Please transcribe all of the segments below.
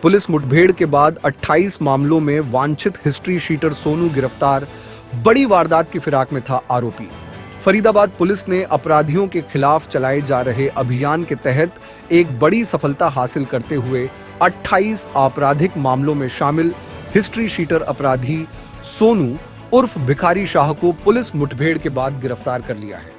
Police मुठभेड़ के बाद 28 मामलों में वांछित हिस्ट्री शीटर सोनू गिरफ्तार। बड़ी वारदात की फिराक में था आरोपी। फरीदाबाद पुलिस ने अपराधियों के खिलाफ चलाए जा रहे अभियान के तहत एक बड़ी सफलता हासिल करते हुए 28 आपराधिक मामलों में शामिल हिस्ट्री शीटर अपराधी सोनू उर्फ भिखारी शाह को पुलिस मुठभेड़ के बाद गिरफ्तार कर लिया है।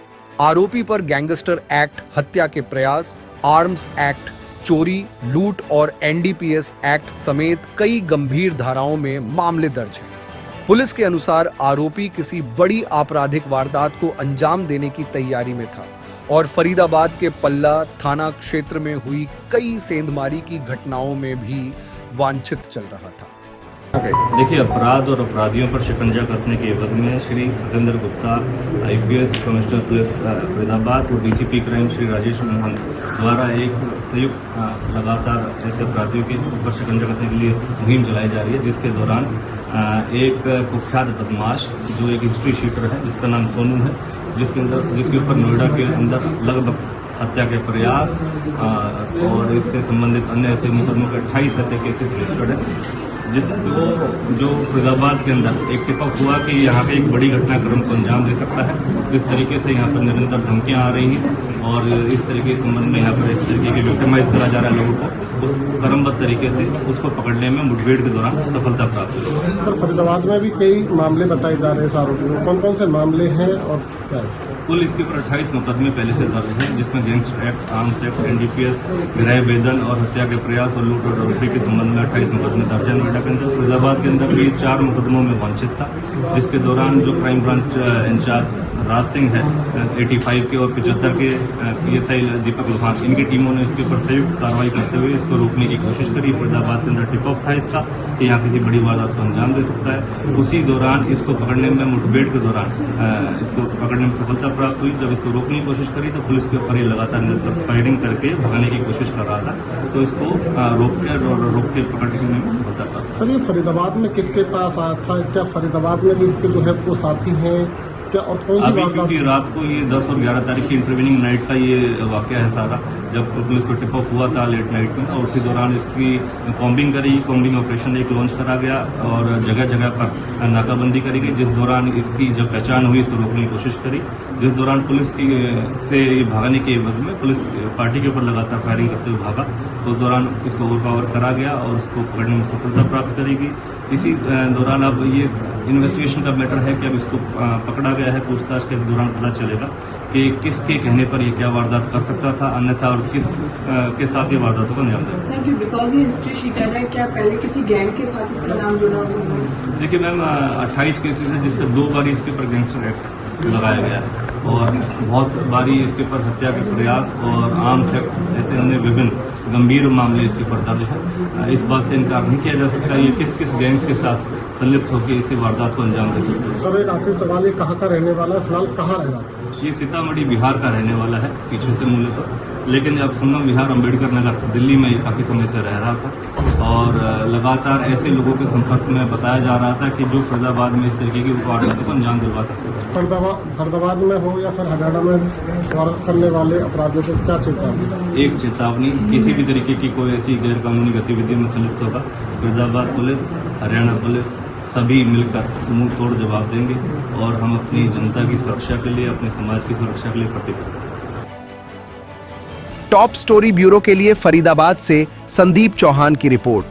आरोपी पर गैंगस्टर एक्ट, हत्या के प्रयास, आर्म्स एक्ट, चोरी, लूट और एनडीपीएस एक्ट समेत कई गंभीर धाराओं में मामले दर्ज हैं। पुलिस के अनुसार आरोपी किसी बड़ी आपराधिक वारदात को अंजाम देने की तैयारी में था और फरीदाबाद के पल्ला थाना क्षेत्र में हुई कई सेंधमारी की घटनाओं में भी वांछित चल रहा था। देखिए, अपराध और अपराधियों पर शिकंजा कसने के एवज में Shri Satyendra Gupta, IPS commissioner police Faridabad और डीसीपी क्राइम श्री राजेश मोहन द्वारा एक संयुक्त लगातार ऐसे अपराधियों के ऊपर शिकंजा कसने के लिए मुहिम चलाई जा रही है, जिसके दौरान एक कुख्यात बदमाश जो एक हिस्ट्री शीटर है जिसका नाम सोनू है, जिसके ऊपर नोएडा के अंदर लगभग हत्या के प्रयास और इससे संबंधित अन्य ऐसे मुकदमों के 28 ऐसे केसेस रजिस्टर्ड है। जो फरीदाबाद के अंदर एक टिप अप हुआ कि यहाँ पे एक बड़ी घटनाक्रम को अंजाम दे सकता है। इस तरीके से यहाँ पर निरंतर धमकियाँ आ रही हैं और इस तरीके के संबंध में यहाँ पर इस तरीके की विक्टिमाइज करा जा रहा है लोगों को। उस क्रमबद्ध तरीके से उसको पकड़ने में मुठभेड़ के दौरान सफलता प्राप्त हुई। सर, फरीदाबाद में भी कई मामले बताए जा रहे हैं इस आरोपी को, कौन कौन से मामले हैं और क्या है? कुल इसके ऊपर 28 मुकदमे पहले से दर्ज हैं, जिसमें gangster act, arms act, NDPS, गृह वेदन और हत्या के प्रयास और लूट और डकैती के संबंध में 28 मुकदमे दर्ज हैं नोएडा के अंदर। फरीदाबाद के अंदर भी 4 मुकदमों में वांछित था, जिसके दौरान जो crime branch in charge Raj Singh है 85 के और 75 के पीएसआई दीपक लोहान, इनकी टीमों ने इसके ऊपर संयुक्त कार्रवाई करते हुए इसको रोकने की कोशिश करी। फरीदाबाद के अंदर टिप ऑफ था इसका कि यहाँ किसी बड़ी वारदात को अंजाम दे सकता है। उसी दौरान इसको पकड़ने में, मुठभेड़ के दौरान इसको पकड़ने में सफलता प्राप्त हुई। जब इसको रोकने की कोशिश करी तो पुलिस के ऊपर ये लगातार निरंतर फायरिंग करके भगाने की कोशिश कर रहा था, तो इसको रोक के पकड़ने में सफलता प्राप्त। सर, ये फरीदाबाद में किसके पास आया था? क्या फरीदाबाद में भी इसके जो है वो साथी हैं क्या, और कौन सी बात? क्योंकि रात को ये 10 और 11 तारीख की इंटरवेनिंग नाइट का ये वाकया है सारा, जब पुलिस को टिप ऑफ हुआ था लेट नाइट में, और उसी दौरान इसकी कॉम्बिंग ऑपरेशन एक लॉन्च करा गया और जगह जगह पर नाकाबंदी करी गई, जिस दौरान इसकी जब पहचान हुई इसको रोकने की कोशिश करी, जिस दौरान पुलिस की से भागने के एवज में पुलिस पार्टी के ऊपर लगातार फायरिंग करते हुए भागा, तो उस दौरान इसको ओवरपावर करा गया और उसको पकड़ने में सफलता प्राप्त करेगी। इसी दौरान अब ये इन्वेस्टिगेशन का मैटर है कि अब इसको पकड़ा गया है। पूछताछ के दौरान पता चलेगा कि किसके कहने पर ये क्या वारदात कर सकता था, अन्यथा और किस के साथ ये वारदातों को अंजाम दिया। सर, बिकॉज ये हिस्ट्री शीटर है, क्या पहले किसी गैंग के साथ इसका नाम जुड़ा हुआ है? देखिए मैम, 28 केसेस है जिसपे 2 बारी इसके ऊपर गैंगस्टर एक्ट लगाया गया है और बहुत बारी इसके ऊपर हत्या के प्रयास और आर्म्स एक्ट ऐसे अन्य विभिन्न गंभीर मामले इसके ऊपर दर्ज है। इस बात से इनकार नहीं किया जा सकता ये किस किस गैंग के साथ संलिप्त होकर इसी वारदात को अंजाम दे सकते हैं। सर, एक आखिरी सवाल, ये कहाँ का रहने वाला है? फिलहाल कहाँ रह रहा था? ये सीतामढ़ी बिहार का रहने वाला है पीछे से मूलतः, लेकिन अब संगम विहार अम्बेडकर नगर दिल्ली में काफ़ी समय से रह रहा था और लगातार ऐसे लोगों के संपर्क में बताया जा रहा था कि जो फरीदाबाद में इस तरीके की वारदातों को अंजाम दिलवा सकते हैं। फरीदाबाद में हो या फिर हरियाणा में वारदात करने वाले अपराधियों को क्या चेतावनी? एक चेतावनी, किसी भी तरीके की कोई ऐसी गैरकानूनी गतिविधि में संलिप्त होगा, फरीदाबाद पुलिस, हरियाणा पुलिस सभी मिलकर मुंह तोड़ जवाब देंगे और हम अपनी जनता की सुरक्षा के लिए, अपने समाज की सुरक्षा के लिए प्रतिबद्ध हैं। टॉप स्टोरी ब्यूरो के लिए फरीदाबाद से संदीप चौहान की रिपोर्ट।